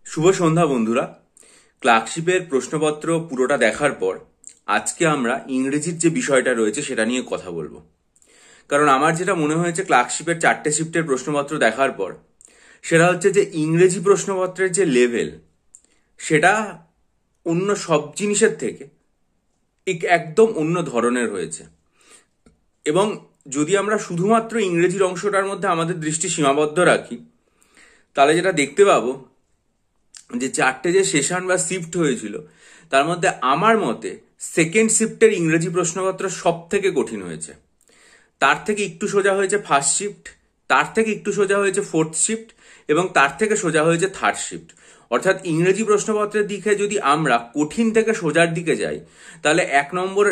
শুভ সন্ধ্যা বন্ধুরা। ক্লার্কশিপের প্রশ্নপত্র পুরোটা দেখার পর আজকে আমরা ইংরেজির যে বিষয়টা রয়েছে সেটা নিয়ে কথা বলবো। কারণ আমার যেটা মনে হয়েছে ক্লার্কশিপের 4টে শিফটের প্রশ্নপত্র দেখার পর, সেটা হচ্ছে যে ইংরেজি প্রশ্নপত্রের যে লেভেল সেটা অন্য সব জিনিসের থেকে একদম অন্য ধরনের হয়েছে। এবং যদি আমরা শুধুমাত্র ইংরেজির অংশটার মধ্যে আমাদের দৃষ্টি সীমাবদ্ধ রাখি, তাহলে যেটা দেখতে পাবো যে 4টে যে সেশন বা শিফট হয়েছিল তার মধ্যে আমার মতে সেকেন্ড শিফটের ইংরেজি প্রশ্নপত্র সব থেকে কঠিন হয়েছে। তার থেকে একটু সোজা হয়েছে ফার্স্ট শিফট, তার থেকে একটু সোজা হয়েছে ফোর্থ শিফট, এবং তার থেকে সোজা হয়েছে থার্ড শিফট। অর্থাৎ ইংরেজি প্রশ্নপত্রের দিকে যদি আমরা কঠিন থেকে সোজার দিকে যাই, তাহলে 1 নম্বর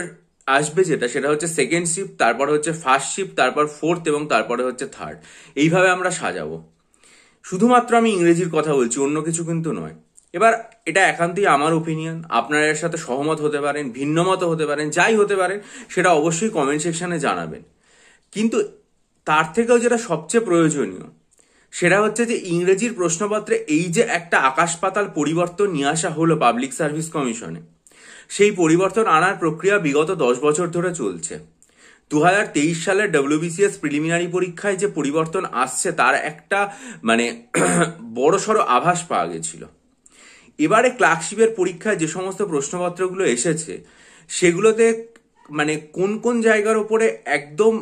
আসবে সেটা হচ্ছে সেকেন্ড শিফট, তারপর হচ্ছে ফার্স্ট শিফট, তারপর ফোর্থ, এবং তারপরে হচ্ছে থার্ড। এইভাবে আমরা সাজাবো। শুধুমাত্র আমি ইংরেজির কথা বলছি, অন্য কিছু কিন্তু নয়। এবার এটা একান্তই আমার ওপিনিয়ন, আপনারা এর সাথে সহমত হতে পারেন, ভিন্নমত হতে পারেন, যাই হতে পারেন সেটা অবশ্যই কমেন্ট সেকশনে জানাবেন। কিন্তু তার থেকেও যেটা সবচেয়ে প্রয়োজনীয় সেটা হচ্ছে যে ইংরেজির প্রশ্নপত্রে এই যে একটা আকাশ পাতাল পরিবর্তন নিয়ে আসা হলো পাবলিক সার্ভিস কমিশনে, সেই পরিবর্তন আনার প্রক্রিয়া বিগত 10 বছর ধরে চলছে। 2023 সালের WBCS প্রিলিমিনারি পরীক্ষায় যে পরিবর্তন আসছে তার একটা বড়সড় আভাস পাওয়া গেছিল। এবারে ক্লার্কশিপের পরীক্ষায় যে সমস্ত প্রশ্নপত্রগুলো এসেছে সেগুলোতে কোন কোন জায়গার ওপরে একদম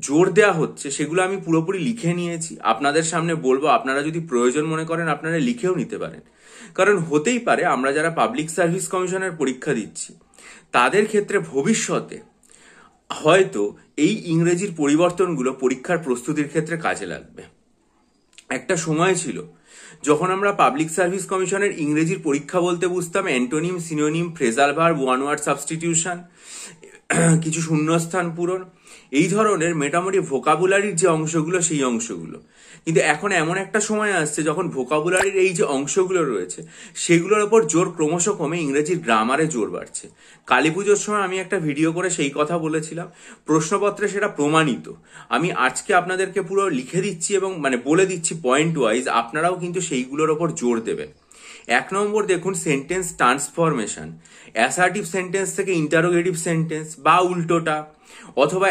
জোর দেওয়া হচ্ছে সেগুলো আমি পুরোপুরি লিখে নিয়েছি, আপনাদের সামনে বলবো। আপনারা যদি প্রয়োজন মনে করেন আপনারা লিখেও নিতে পারেন। কারণ হতেই পারে আমরা যারা পাবলিক সার্ভিস কমিশনের পরীক্ষা দিচ্ছি তাদের ক্ষেত্রে ভবিষ্যতে হয়তো এই ইংরেজির পরিবর্তনগুলো পরীক্ষার প্রস্তুতির ক্ষেত্রে কাজে লাগবে। একটা সময় ছিল যখন আমরা পাবলিক সার্ভিস কমিশনের ইংরেজির পরীক্ষা বলতে বুঝতাম antonym, synonym, phrasal verb, one word substitution, কিছু শূন্যস্থান পূরণ, এই ধরনের মোটামুটি ভোকাবুলারির যে অংশগুলো সেই অংশগুলো। কিন্তু এখন এমন একটা সময় আসছে যখন ভোকাবুলারির এই যে অংশগুলো রয়েছে সেগুলোর ওপর জোর ক্রমশ কমে ইংরেজির গ্রামারে জোর বাড়ছে। কালী পুজোর সময় আমি একটা ভিডিও করে সেই কথা বলেছিলাম, প্রশ্নপত্রে সেটা প্রমাণিত। আমি আজকে আপনাদেরকে পুরো লিখে দিচ্ছি এবং বলে দিচ্ছি পয়েন্ট ওয়াইজ, আপনারাও কিন্তু সেইগুলোর ওপর জোর দেবেন। 1 নম্বর দেখুন, সেন্টেন্স ট্রান্সফরমেশন, অ্যাসার্টিভ সেন্টেন্স থেকে ইন্টারোগেটিভ সেন্টেন্স বা উল্টোটা, অথবা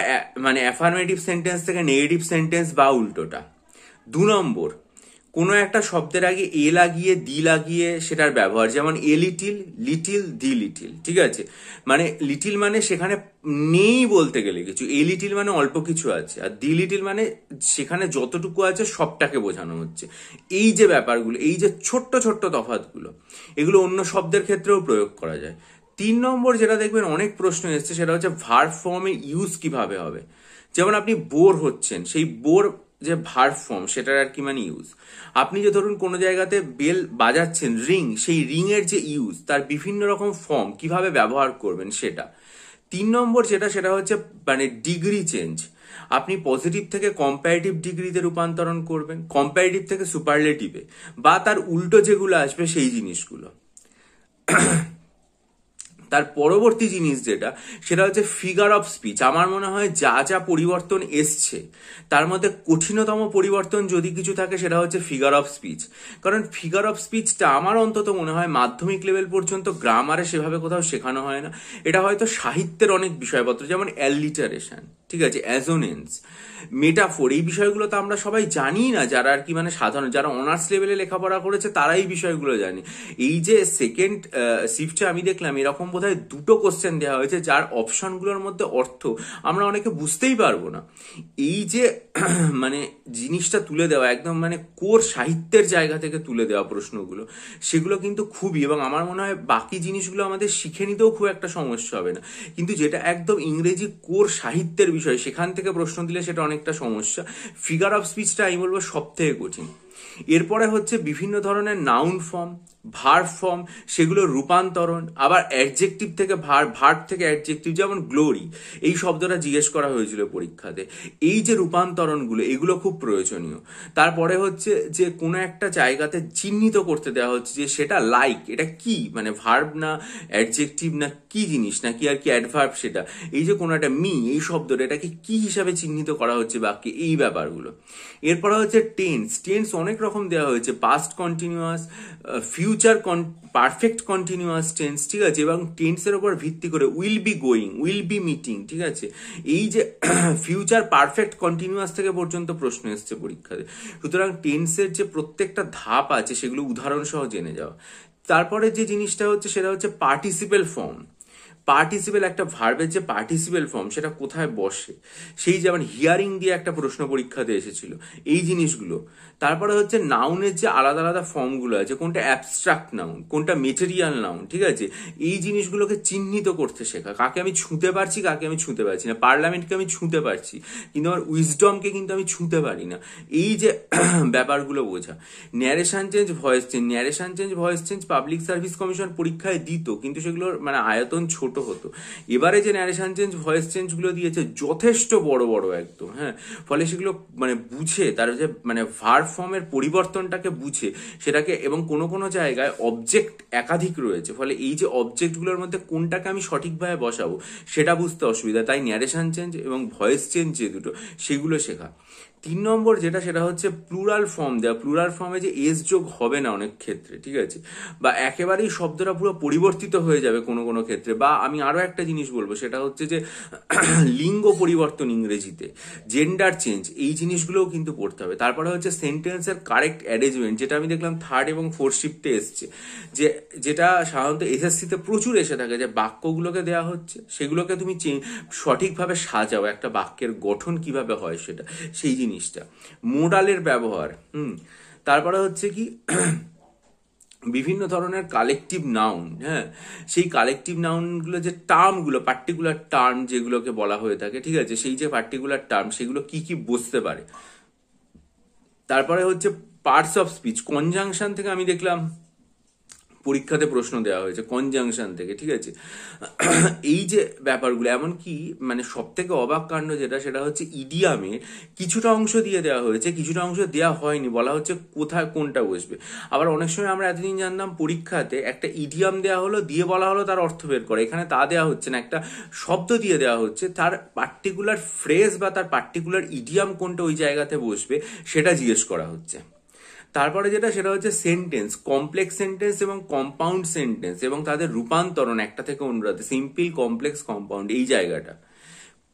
অ্যাফার্মেটিভ সেন্টেন্স থেকে নেগেটিভ সেন্টেন্স বা উল্টোটা। 2 নম্বর, কোনো একটা শব্দের আগে এ লাগিয়ে দি লাগিয়ে সেটার ব্যবহার, যেমন a little, little, the little. ঠিক আছে, লিটিল সেখানে নেই বলতে গেলে কিছু, এ লিটিল অল্প কিছু আছে, আর দি লিটিল সেখানে যতটুকু আছে সবটাকে বোঝানো হচ্ছে। এই যে ব্যাপারগুলো, এই যে ছোট্ট ছোট্ট তফাৎগুলো, এগুলো অন্য শব্দের ক্ষেত্রেও প্রয়োগ করা যায়। 3 নম্বর যেটা দেখবেন অনেক প্রশ্ন এসছে সেটা হচ্ছে ভার্ব ফর্মে ইউজ কিভাবে হবে। যেমন আপনি বোর হচ্ছেন, সেই বোর যে ভার্ব ফর্ম সেটার আর কি ইউজ। আপনি যে ধরুন কোনো জায়গাতে বেল বাজাচ্ছেন, রিং, সেই রিং এর যে ইউজ, তার বিভিন্ন রকম ফর্ম কিভাবে ব্যবহার করবেন সেটা। 3 নম্বর সেটা হচ্ছে ডিগ্রি চেঞ্জ। আপনি পজিটিভ থেকে কম্পারেটিভ ডিগ্রিতে রূপান্তরণ করবেন, কম্পারেটিভ থেকে সুপারলেটিভে, বা তার উল্টো যেগুলো আসবে সেই জিনিসগুলো। তার পরবর্তী জিনিস সেটা হচ্ছে ফিগার অফ স্পিচ। আমার মনে হয় যা যা পরিবর্তন এসছে তার মধ্যে কঠিনতম পরিবর্তন যদি কিছু থাকে সেটা হচ্ছে ফিগার অফ স্পিচ। কারণ ফিগার অফ স্পিচটা আমার অন্তত মনে হয় মাধ্যমিক লেভেল পর্যন্ত গ্রামারে সেভাবে কোথাও শেখানো হয় না। এটা হয়তো সাহিত্যের অনেক বিষয়পত্র, যেমন অ্যালিটারেশন, ঠিক আছে, অ্যাজোনেন্স, মেটাফোর, এই বিষয়গুলো তো আমরা সবাই জানি না। যারা আর কি সাধারণ, যারা অনার্স লেভেলে লেখাপড়া করেছে তারা এই বিষয়গুলো জানে। এই যে সেকেন্ড শিফটে আমি দেখলাম এরকম বোধহয় 2টো কোশ্চেন দেওয়া হয়েছে যার অপশনগুলোর মধ্যে অর্থ আমরা অনেকে বুঝতেই পারবো না। এই যে জিনিসটা তুলে দেওয়া একদম কোর সাহিত্যের জায়গা থেকে তুলে দেওয়া প্রশ্নগুলো, সেগুলো কিন্তু খুবই, এবং আমার মনে হয় বাকি জিনিসগুলো আমাদের শিখে নিতেও খুব একটা সমস্যা হবে না। কিন্তু যেটা একদম ইংরেজি কোর সাহিত্যের বিষয় সেখান থেকে প্রশ্ন দিলে সেটা অনেকটা সমস্যা। ফিগার অফ স্পিচটা আমি বলবো সব থেকে কঠিন। এরপরে হচ্ছে বিভিন্ন ধরনের নাউন ফর্ম, ভার্ব ফর্ম, সেগুলোর রূপান্তরণ, আবার অ্যাডজেক্টিভ থেকে ভার্ব থেকে অ্যাডজেক্টিভ, যেমন গ্লোরি, এই শব্দটা জিজ্ঞেস করা হয়েছিল পরীক্ষাতে। এই যে রূপান্তরণগুলো, এগুলো খুব প্রয়োজনীয়। তারপরে হচ্ছে যে কোনো একটা জায়গাতে চিহ্নিত করতে দেওয়া হচ্ছে যে সেটা লাইক, এটা কি, ভার্ব না অ্যাডজেক্টিভ না কি জিনিস, না কি আর কি অ্যাডভার্ব সেটা। এই যে কোনো একটা মি, এই শব্দটা এটাকে কি হিসাবে চিহ্নিত করা হচ্ছে বাক্যে, এই ব্যাপারগুলো। এরপরে হচ্ছে টেন্স। টেন্স অনেক অনেক রকম দেওয়া হয়েছে, past continuous, future perfect continuous tense, ঠিক আছে, এবং টেন্সের উপর ভিত্তি করে will be going, will be meeting, ঠিক আছে, এই যে ফিউচার পারফেক্ট কন্টিনিউয়াস থেকে পর্যন্ত প্রশ্ন এসছে পরীক্ষাতে। সুতরাং টেন্সের যে প্রত্যেকটা ধাপ আছে সেগুলো উদাহরণ সহ জেনে যাওয়া। তারপরে যে জিনিসটা হচ্ছে সেটা হচ্ছে পার্টিসিপেল ফর্ম। পার্টিসিপেল, একটা ভার্বের যে পার্টিসিপেল ফর্ম সেটা কোথায় বসে, সেই যেমন হিয়ারিং দিয়ে একটা প্রশ্ন পরীক্ষাতে এসেছিল, এই জিনিসগুলো। তারপরে হচ্ছে নাউনের যে আলাদা আলাদা ফর্মগুলো আছে, কোনটা অ্যাবস্ট্রাক্ট নাউন, কোনটা মেটেরিয়াল নাউন, ঠিক আছে, এই জিনিসগুলোকে চিহ্নিত করতে শেখা, কাকে আমি ছুঁতে পারছি, কাকে আমি ছুঁতে পারছি না। পার্লামেন্টকে আমি ছুঁতে পারছি কিন্তু আমার উইজডমকে কিন্তু আমি ছুঁতে পারি না, এই যে ব্যাপারগুলো বোঝা। Narration change, voice change, narration change, voice change public service commission পরীক্ষায় দিত, কিন্তু সেগুলোর মানে আয়তন ছোট হতো। এবারে যে ন্যারেশন চেঞ্জ, ভয়েস চেঞ্জ গুলো দিয়েছে যথেষ্ট বড় বড় একদম, হ্যাঁ, ফলে সেগুলো মানে বুঝে তার যে মানে ভার্ব ফর্মের পরিবর্তনটাকে বুঝে সেটাকে, এবং কোনো কোনো জায়গায় অবজেক্ট একাধিক রয়েছে, ফলে এই যে অবজেক্টগুলোর মধ্যে কোনটাকে আমি সঠিকভাবে বসাবো সেটা বুঝতে অসুবিধা। তাই ন্যারেশন চেঞ্জ এবং ভয়েস চেঞ্জ যে দুটো সেগুলো শেখা। 3 নম্বর যেটা, সেটা হচ্ছে প্লুরাল ফর্ম দেওয়া। প্লুরাল ফর্মে যে এস যোগ হবে না অনেক ক্ষেত্রে, ঠিক আছে, বা একেবারেই শব্দটা পুরো পরিবর্তিত হয়ে যাবে কোনো কোনো ক্ষেত্রে। বা আমি আরো একটা জিনিস বলবো, সেটা হচ্ছে যে লিঙ্গ পরিবর্তন ইংরেজিতে, জেন্ডার চেঞ্জ, এই জিনিসগুলোও কিন্তু পড়তে হবে। তারপরে হচ্ছে সেন্টেন্সের কারেক্ট অ্যারেঞ্জমেন্ট, যেটা আমি দেখলাম 3rd এবং 4th শিফটে এসছে, যেটা সাধারণত এসএসসিতে প্রচুর এসে থাকে, যে বাক্যগুলোকে দেওয়া হচ্ছে সেগুলোকে তুমি সঠিকভাবে সাজাও, একটা বাক্যের গঠন কিভাবে হয় সেটা, সেই জিনিসটা। মোডালের ব্যবহার, তারপরে হচ্ছে কি বিভিন্ন ধরনের কালেকটিভ নাউন, হ্যাঁ, সেই কালেকটিভ নাউনগুলো যে টার্মগুলো, পার্টিকুলার টার্ম যেগুলোকে বলা হয়ে থাকে, ঠিক আছে, সেই যে পার্টিকুলার টার্ম সেগুলো কি কি বসতে পারে। তারপরে হচ্ছে পার্টস অফ স্পিচ, কনজাংশন থেকে আমি দেখলাম পরীক্ষাতে প্রশ্ন দেওয়া হয়েছে, কনজাংশন থেকে, ঠিক আছে, এই যে ব্যাপারগুলো। এমনকি মানে সব থেকে অবাক কাণ্ড যেটা, সেটা হচ্ছে ইডিয়ামে কিছুটা অংশ দিয়ে দেওয়া হয়েছে, কিছুটা অংশ দেওয়া হয়নি, বলা হচ্ছে কোথায় কোনটা বসবে। আবার অনেক সময় আমরা এতদিন জানতাম পরীক্ষাতে একটা ইডিয়াম দেওয়া হলো, দিয়ে বলা হলো তার অর্থ বের করে, এখানে তা দেওয়া হচ্ছে না, একটা শব্দ দিয়ে দেওয়া হচ্ছে, তার পার্টিকুলার ফ্রেজ বা তার পার্টিকুলার ইডিয়াম কোনটা ওই জায়গাতে বসবে সেটা জিজ্ঞেস করা হচ্ছে। তারপরে যেটা, সেটা হচ্ছে সেন্টেন্স, কমপ্লেক্স সেন্টেন্স এবং কম্পাউন্ড সেন্টেন্স, এবং তাদের রূপান্তরণ একটা থেকে অন্যতে, সিম্পল, কমপ্লেক্স, কম্পাউন্ড, এই জায়গাটা।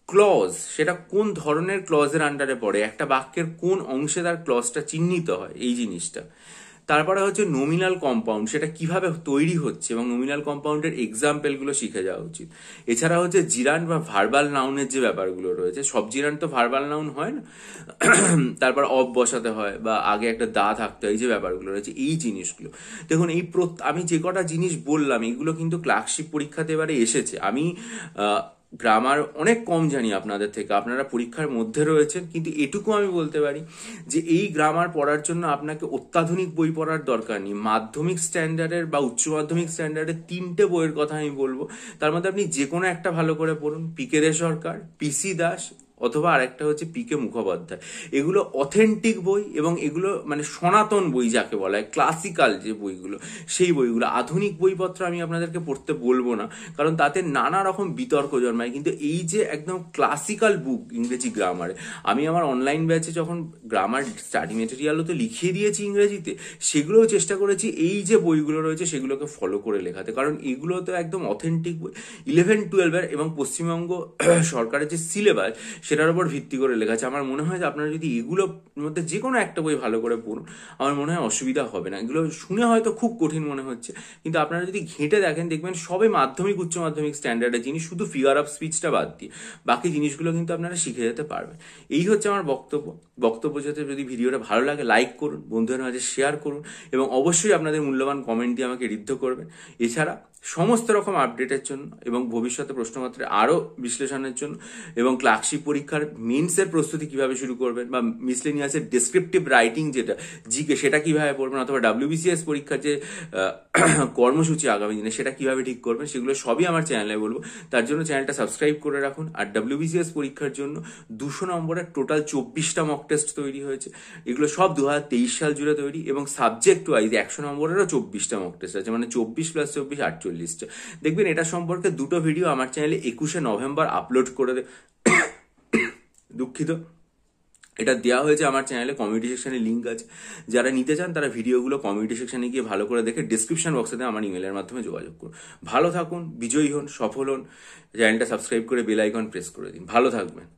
ক্লজ, সেটা কোন ধরনের ক্লজের আন্ডারে পড়ে, একটা বাক্যের কোন অংশে তার ক্লজটা চিহ্নিত হয়, এই জিনিসটা। তারপরে হচ্ছে নমিনাল কম্পাউন্ড, সেটা কিভাবে তৈরি হচ্ছে এবং নমিনাল কম্পাউন্ডের এক্সাম্পলগুলো শিখে যাওয়া উচিত। এছাড়া হচ্ছে জিরান্ড বা ভার্বাল নাউনের যে ব্যাপারগুলো রয়েছে, সব জিরান্ড তো ভার্বাল নাউন হয় না, তারপর অফ বসাতে হয় বা আগে একটা দা থাকতে হয়, এই যে ব্যাপারগুলো রয়েছে, এই জিনিসগুলো। দেখুন এই আমি যে কটা জিনিস বললাম এগুলো কিন্তু ক্লার্কশিপ পরীক্ষাতে এবারে এসেছে। আমি গ্রামার অনেক কম জানি আপনাদের থেকে, আপনারা পরীক্ষার মধ্যে রয়েছেন, কিন্তু এটুকু আমি বলতে পারি যে এই গ্রামার পড়ার জন্য আপনাকে অত্যাধুনিক বই পড়ার দরকার নেই। মাধ্যমিক স্ট্যান্ডার্ডের বা উচ্চ মাধ্যমিক স্ট্যান্ডার্ডের 3টে বইয়ের কথা আমি বলবো, তার মধ্যে আপনি যে কোনো একটা ভালো করে পড়ুন, পিকে দে সরকার, পিসি দাস, অথবা আরেকটা হচ্ছে পিকে মুখোপাধ্যায়। এগুলো অথেন্টিক বই এবং এগুলো মানে সনাতন বই যাকে বলা হয়, ক্লাসিক্যাল যে বইগুলো, সেই বইগুলো। আধুনিক বইপত্র আমি আপনাদেরকে পড়তে বলবো না, কারণ তাতে নানা রকম বিতর্ক জন্মায়, কিন্তু এই যে একদম ক্লাসিক্যাল বুক ইংরেজি গ্রামারে, আমি আমার অনলাইন ব্যাচে যখন গ্রামার স্টাডি মেটেরিয়ালও তো লিখিয়ে দিয়েছি ইংরেজিতে, সেগুলোও চেষ্টা করেছি এই যে বইগুলো রয়েছে সেগুলোকে ফলো করে লেখাতে, কারণ এগুলো তো একদম অথেন্টিক বই। 11-12 এবং পশ্চিমবঙ্গ সরকারের যে সিলেবাস সেটার উপর ভিত্তি করে লেখা আছে। আমার মনে হয় যে আপনারা যদি এগুলোর মধ্যে যে কোনো একটা বই ভালো করে পড়ুন, আমার মনে হয় অসুবিধা হবে না। এগুলো শুনে হয়তো খুব কঠিন মনে হচ্ছে, কিন্তু আপনারা যদি ঘেঁটে দেখেন দেখবেন সবে মাধ্যমিক উচ্চ মাধ্যমিক স্ট্যান্ডার্ডের জিনিস, শুধু ফিগার অফ স্পিচটা বাদ দিয়ে বাকি জিনিসগুলো কিন্তু আপনারা শিখে যেতে পারবেন। এই হচ্ছে আমার বক্তব্য যাতে যদি ভিডিওটা ভালো লাগে লাইক করুন, বন্ধুদের মাঝে শেয়ার করুন, এবং অবশ্যই আপনাদের মূল্যবান কমেন্ট দিয়ে আমাকে ঋদ্ধ করবেন। এছাড়া সমস্ত রকম আপডেটের জন্য এবং ভবিষ্যতে প্রশ্নপত্রে আরও বিশ্লেষণের জন্য এবং ক্লার্কশিপ পরীক্ষার মেন্সের প্রস্তুতি কিভাবে শুরু করবেন, বা মিসলেনিয়াসের ডেসক্রিপটিভ রাইটিং যেটা জিকে সেটা কিভাবে পড়বেন, অথবা WBCS পরীক্ষার যে কর্মসূচি আগামী দিনে সেটা কিভাবে ঠিক করবেন, সেগুলো সবই আমার চ্যানেলে বলবো। তার জন্য চ্যানেলটা সাবস্ক্রাইব করে রাখুন। আর WBCS পরীক্ষার জন্য 200 নম্বরের টোটাল 24টা মক টেস্ট তৈরি হয়েছে, এগুলো সব 2023 সাল জুড়ে তৈরি, এবং সাবজেক্ট ওয়াইজ 100 নম্বরেরও 24টা মক টেস্ট আছে, মানে 24 + 24 48টা। দেখবেন এটা সম্পর্কে দুটো ভিডিও আমার চ্যানেলে 21শে নভেম্বর আপলোড করে দুঃখিত, এটা দেওয়া হয়েছে আমার চ্যানেলে, কমিউনিটি সেকশনে লিঙ্ক আছে। যারা নিতে চান তারা ভিডিওগুলো কমিউনিটি সেকশনে গিয়ে ভালো করে দেখে ডিসক্রিপশন বক্সে আমার ইমেলের মাধ্যমে যোগাযোগ করুন। ভালো থাকুন, বিজয়ী হন, সফল হন। চ্যানেলটা সাবস্ক্রাইব করে বেল আইকন প্রেস করে দিন। ভালো থাকবেন।